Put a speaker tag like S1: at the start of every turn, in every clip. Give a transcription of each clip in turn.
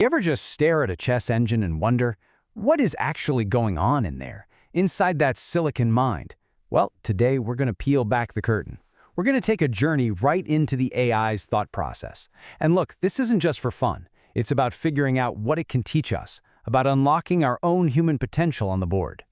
S1: You ever just stare at a chess engine and wonder, what is actually going on in there, inside that silicon mind? Well, today we're going to peel back the curtain. We're going to take a journey right into the AI's thought process. And look, this isn't just for fun. It's about figuring out what it can teach us, about unlocking our own human potential on the board.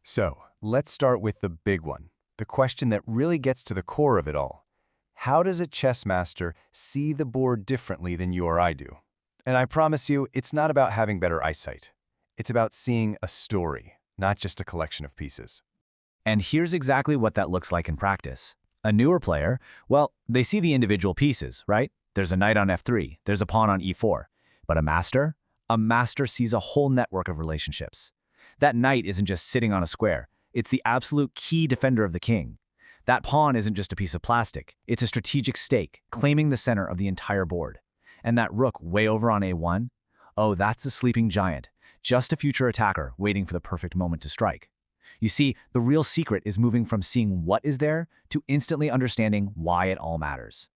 S2: So, let's start with the big one, the question that really gets to the core of it all. How does a chess master see the board differently than you or I do? And I promise you, it's not about having better eyesight. It's about seeing a story, not just a collection of pieces.
S3: And here's exactly what that looks like in practice. A newer player, well, they see the individual pieces, right? There's a knight on f3, there's a pawn on e4. But a master sees a whole network of relationships. That knight isn't just sitting on a square, it's the absolute key defender of the king. That pawn isn't just a piece of plastic, it's a strategic stake, claiming the center of the entire board. And that rook way over on a1, oh, that's a sleeping giant, just a future attacker waiting for the perfect moment to strike. You see, the real secret is moving from seeing what is there to instantly understanding why it all matters.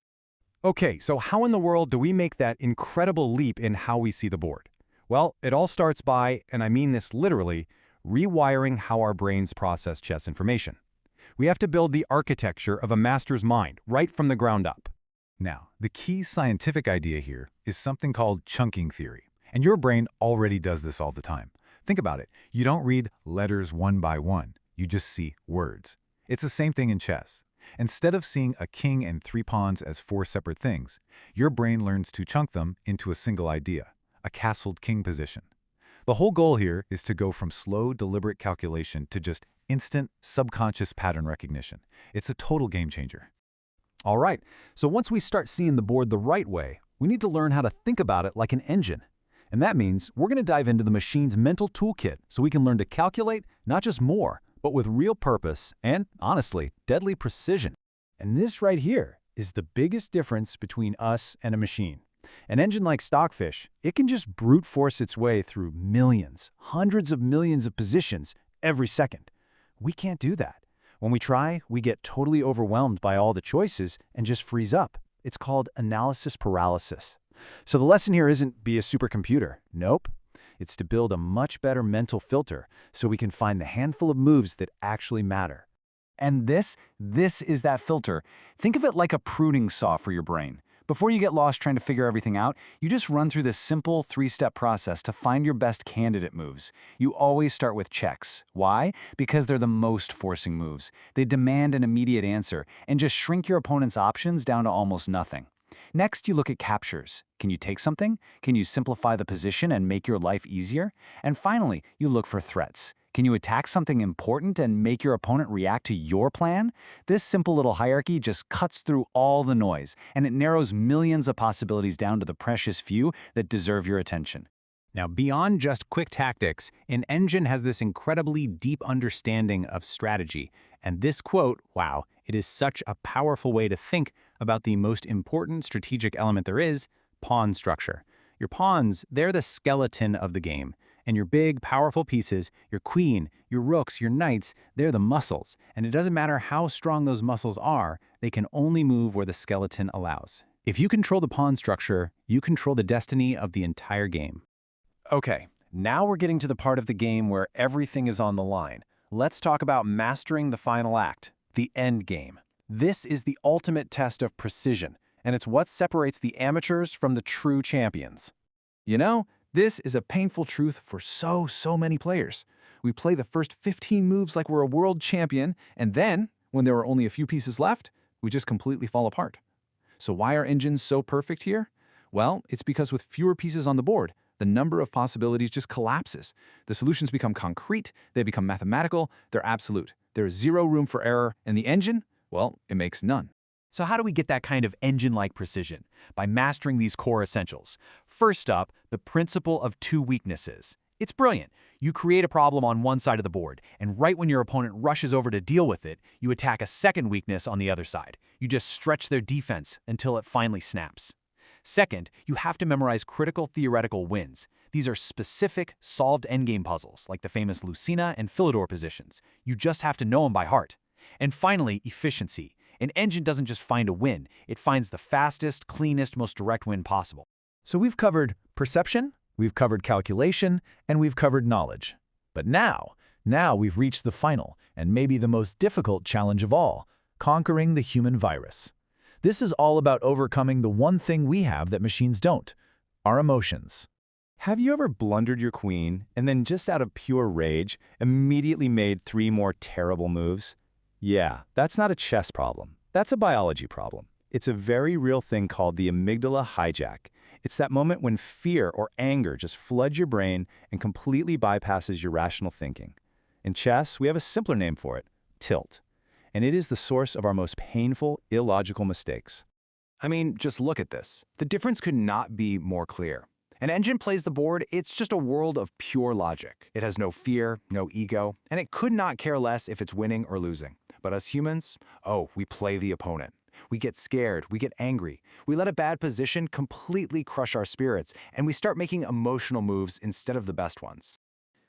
S4: Okay, so how in the world do we make that incredible leap in how we see the board? Well, it all starts by, and I mean this literally, rewiring how our brains process chess information. We have to build the architecture of a master's mind right from the ground up.
S5: Now, the key scientific idea here is something called chunking theory, and your brain already does this all the time. Think about it. You don't read letters one by one. You just see words. It's the same thing in chess. Instead of seeing a king and three pawns as four separate things, your brain learns to chunk them into a single idea, a castled king position. The whole goal here is to go from slow, deliberate calculation to just instant, subconscious pattern recognition. It's a total game changer.
S1: All right, so once we start seeing the board the right way, we need to learn how to think about it like an engine. And that means we're going to dive into the machine's mental toolkit so we can learn to calculate not just more, but with real purpose and, honestly, deadly precision. And this right here is the biggest difference between us and a machine. An engine like Stockfish, it can just brute force its way through millions, hundreds of millions of positions every second. We can't do that. When we try, we get totally overwhelmed by all the choices and just freeze up. It's called analysis paralysis. So the lesson here isn't be a supercomputer. Nope. It's to build a much better mental filter so we can find the handful of moves that actually matter.
S3: And this is that filter. Think of it like a pruning saw for your brain. Before you get lost trying to figure everything out, you just run through this simple three-step process to find your best candidate moves. You always start with checks. Why? Because they're the most forcing moves. They demand an immediate answer and just shrink your opponent's options down to almost nothing. Next, you look at captures. Can you take something? Can you simplify the position and make your life easier? And finally, you look for threats. Can you attack something important and make your opponent react to your plan? This simple little hierarchy just cuts through all the noise, and it narrows millions of possibilities down to the precious few that deserve your attention.
S1: Now, beyond just quick tactics, an engine has this incredibly deep understanding of strategy. And this quote, wow, it is such a powerful way to think about the most important strategic element there is, pawn structure. Your pawns, they're the skeleton of the game. And your big, powerful pieces, your queen, your rooks, your knights, they're the muscles. And it doesn't matter how strong those muscles are, they can only move where the skeleton allows. If you control the pawn structure, you control the destiny of the entire game.
S4: Okay, now we're getting to the part of the game where everything is on the line. Let's talk about mastering the final act, the endgame. This is the ultimate test of precision, and it's what separates the amateurs from the true champions. You know, this is a painful truth for so many players. We play the first 15 moves like we're a world champion, and then, when there are only a few pieces left, we just completely fall apart. So why are engines so perfect here? Well, it's because with fewer pieces on the board, the number of possibilities just collapses. The solutions become concrete, they become mathematical, they're absolute. There is zero room for error, and the engine, well, it makes none.
S3: So how do we get that kind of engine-like precision? By mastering these core essentials. First up, the principle of two weaknesses. It's brilliant. You create a problem on one side of the board, and right when your opponent rushes over to deal with it, you attack a second weakness on the other side. You just stretch their defense until it finally snaps. Second, you have to memorize critical theoretical wins. These are specific, solved endgame puzzles, like the famous Lucina and Philidor positions. You just have to know them by heart. And finally, efficiency. An engine doesn't just find a win, it finds the fastest, cleanest, most direct win possible.
S4: So we've covered perception,
S1: We've covered calculation, and we've covered knowledge. But now we've reached the final, and maybe the most difficult challenge of all, conquering the human virus. This is all about overcoming the one thing we have that machines don't, our emotions.
S2: Have you ever blundered your queen and then just out of pure rage immediately made 3 more terrible moves? Yeah, that's not a chess problem. That's a biology problem. It's a very real thing called the amygdala hijack. It's that moment when fear or anger just floods your brain and completely bypasses your rational thinking. In chess, we have a simpler name for it, tilt. And it is the source of our most painful, illogical mistakes.
S3: I mean, just look at this. The difference could not be more clear. An engine plays the board, it's just a world of pure logic. It has no fear, no ego, and it could not care less if it's winning or losing. But us humans, oh, we play the opponent. We get scared, we get angry, we let a bad position completely crush our spirits, and we start making emotional moves instead of the best ones.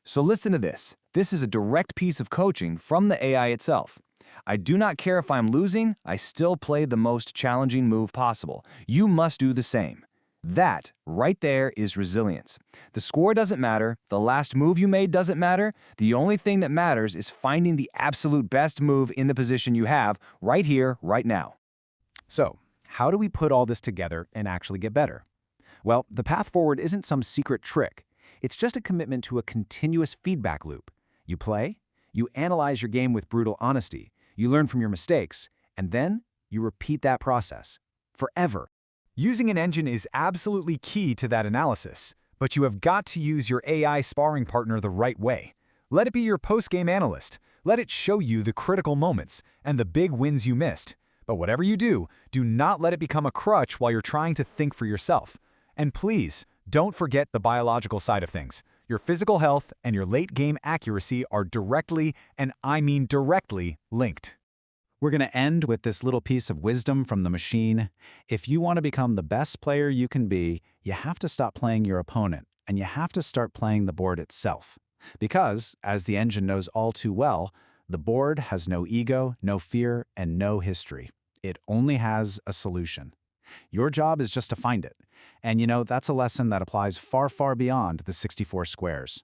S3: So listen to this. This is a direct piece of coaching from the AI itself. I do not care if I'm losing, I still play the most challenging move possible. You must do the same. That, right there, is resilience. The score doesn't matter, the last move you made doesn't matter, the only thing that matters is finding the absolute best move in the position you have, right here, right now.
S1: So, how do we put all this together and actually get better? Well, the path forward isn't some secret trick. It's just a commitment to a continuous feedback loop. You play, you analyze your game with brutal honesty, you learn from your mistakes, and then you repeat that process. Forever.
S5: Using an engine is absolutely key to that analysis, but you have got to use your AI sparring partner the right way. Let it be your post-game analyst. Let it show you the critical moments and the big wins you missed. But whatever you do not let it become a crutch while you're trying to think for yourself. And please, don't forget the biological side of things. Your physical health and your late-game accuracy are directly, and I mean directly, linked.
S1: We're going to end with this little piece of wisdom from the machine. If you want to become the best player you can be, you have to stop playing your opponent, and you have to start playing the board itself. Because, as the engine knows all too well, the board has no ego, no fear, and no history. It only has a solution. Your job is just to find it. And you know, that's a lesson that applies far, far beyond the 64 squares.